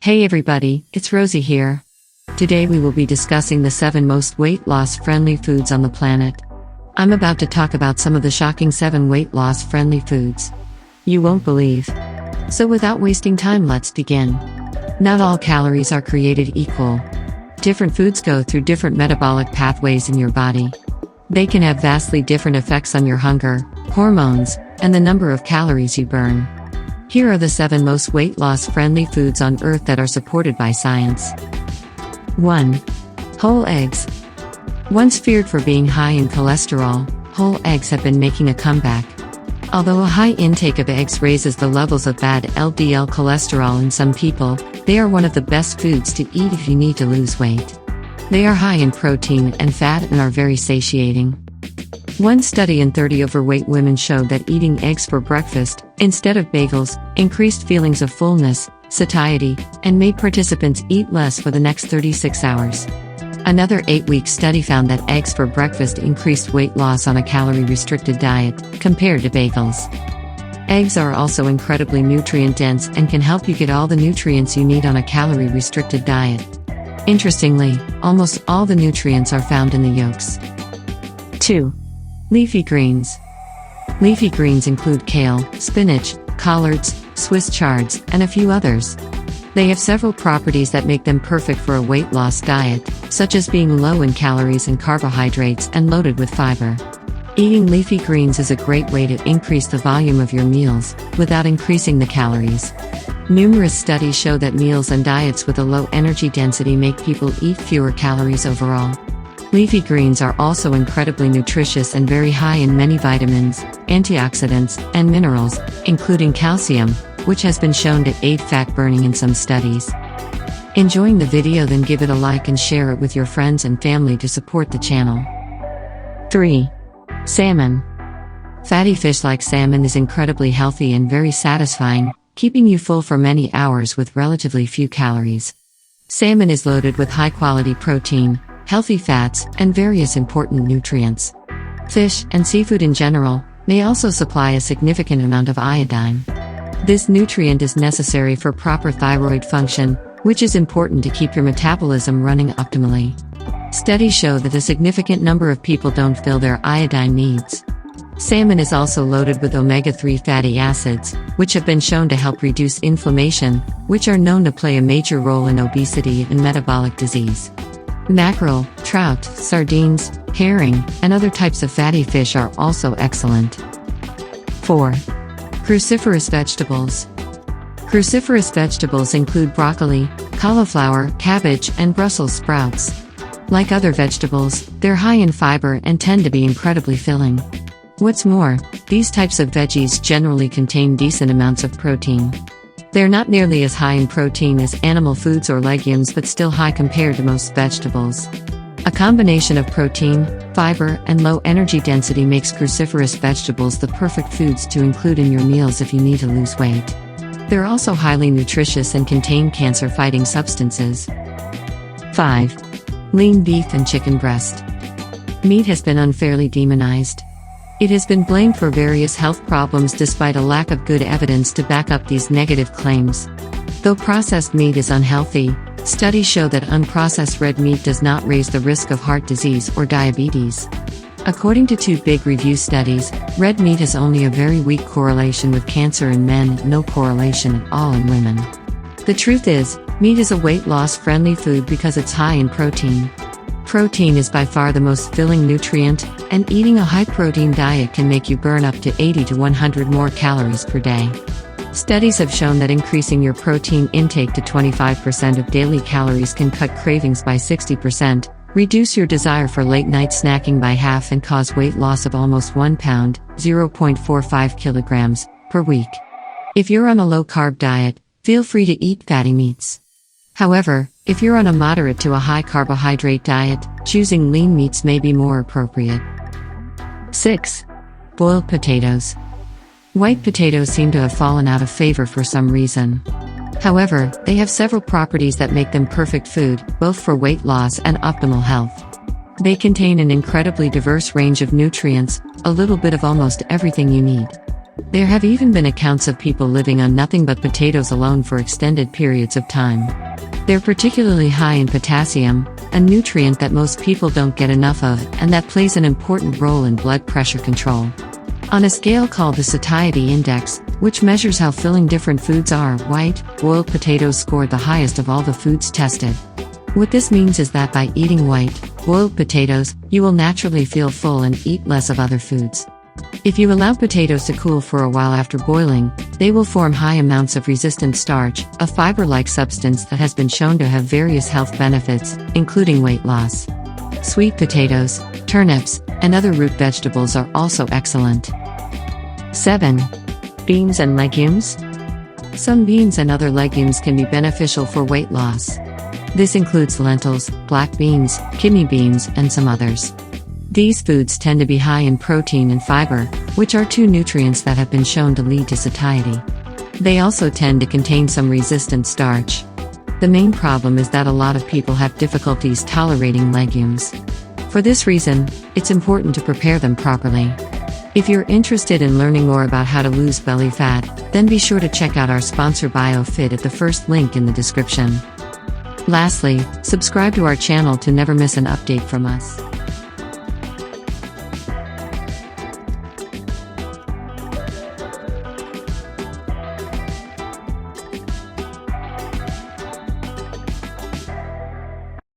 Hey everybody, it's Rosie here. Today we will be discussing the 7 most weight loss friendly foods on the planet. I'm about to talk about some of the shocking 7 weight loss friendly foods you won't believe. So without wasting time, let's begin. Not all calories are created equal. Different foods go through different metabolic pathways in your body. They can have vastly different effects on your hunger, hormones, and the number of calories you burn. Here are the 7 most weight loss friendly foods on earth that are supported by science. 1. Whole eggs. Once feared for being high in cholesterol, whole eggs have been making a comeback. Although a high intake of eggs raises the levels of bad LDL cholesterol in some people, they are one of the best foods to eat if you need to lose weight. They are high in protein and fat and are very satiating. One study in 30 overweight women showed that eating eggs for breakfast, instead of bagels, increased feelings of fullness, satiety, and made participants eat less for the next 36 hours. Another 8-week study found that eggs for breakfast increased weight loss on a calorie-restricted diet, compared to bagels. Eggs are also incredibly nutrient-dense and can help you get all the nutrients you need on a calorie-restricted diet. Interestingly, almost all the nutrients are found in the yolks. 2. Leafy greens. Leafy greens include kale, spinach, collards, Swiss chards, and a few others. They have several properties that make them perfect for a weight loss diet, such as being low in calories and carbohydrates and loaded with fiber. Eating leafy greens is a great way to increase the volume of your meals, without increasing the calories. Numerous studies show that meals and diets with a low energy density make people eat fewer calories overall. Leafy greens are also incredibly nutritious and very high in many vitamins, antioxidants, and minerals, including calcium, which has been shown to aid fat burning in some studies. Enjoying the video? Then give it a like and share it with your friends and family to support the channel. 3. Salmon. Fatty fish like salmon is incredibly healthy and very satisfying, keeping you full for many hours with relatively few calories. Salmon is loaded with high-quality protein, healthy fats, and various important nutrients. Fish, and seafood in general, may also supply a significant amount of iodine. This nutrient is necessary for proper thyroid function, which is important to keep your metabolism running optimally. Studies show that a significant number of people don't fill their iodine needs. Salmon is also loaded with omega-3 fatty acids, which have been shown to help reduce inflammation, which are known to play a major role in obesity and metabolic disease. Mackerel, trout, sardines, herring, and other types of fatty fish are also excellent. 4. Cruciferous vegetables. Cruciferous vegetables include broccoli, cauliflower, cabbage, and Brussels sprouts. Like other vegetables, they're high in fiber and tend to be incredibly filling. What's more, these types of veggies generally contain decent amounts of protein. They're not nearly as high in protein as animal foods or legumes, but still high compared to most vegetables. A combination of protein, fiber, and low energy density makes cruciferous vegetables the perfect foods to include in your meals if you need to lose weight. They're also highly nutritious and contain cancer-fighting substances. 5. Lean beef and chicken breast. Meat has been unfairly demonized. It has been blamed for various health problems despite a lack of good evidence to back up these negative claims. Though processed meat is unhealthy, studies show that unprocessed red meat does not raise the risk of heart disease or diabetes. According to 2 big review studies, red meat has only a very weak correlation with cancer in men and no correlation at all in women. The truth is, meat is a weight loss friendly food because it's high in protein. Protein is by far the most filling nutrient, and eating a high-protein diet can make you burn up to 80 to 100 more calories per day. Studies have shown that increasing your protein intake to 25% of daily calories can cut cravings by 60%, reduce your desire for late-night snacking by half, and cause weight loss of almost 1 pound, 0.45 kilograms, per week. If you're on a low-carb diet, feel free to eat fatty meats. However, if you're on a moderate to a high carbohydrate diet, choosing lean meats may be more appropriate. 6. Boiled potatoes. White potatoes seem to have fallen out of favor for some reason. However, they have several properties that make them perfect food, both for weight loss and optimal health. They contain an incredibly diverse range of nutrients, a little bit of almost everything you need. There have even been accounts of people living on nothing but potatoes alone for extended periods of time. They're particularly high in potassium, a nutrient that most people don't get enough of, and that plays an important role in blood pressure control. On a scale called the satiety index, which measures how filling different foods are, white, boiled potatoes scored the highest of all the foods tested. What this means is that by eating white, boiled potatoes, you will naturally feel full and eat less of other foods. If you allow potatoes to cool for a while after boiling, they will form high amounts of resistant starch, a fiber-like substance that has been shown to have various health benefits, including weight loss. Sweet potatoes, turnips, and other root vegetables are also excellent. 7. Beans and legumes. Some beans and other legumes can be beneficial for weight loss. This includes lentils, black beans, kidney beans, and some others. These foods tend to be high in protein and fiber, which are two nutrients that have been shown to lead to satiety. They also tend to contain some resistant starch. The main problem is that a lot of people have difficulties tolerating legumes. For this reason, it's important to prepare them properly. If you're interested in learning more about how to lose belly fat, then be sure to check out our sponsor BioFit at the first link in the description. Lastly, subscribe to our channel to never miss an update from us.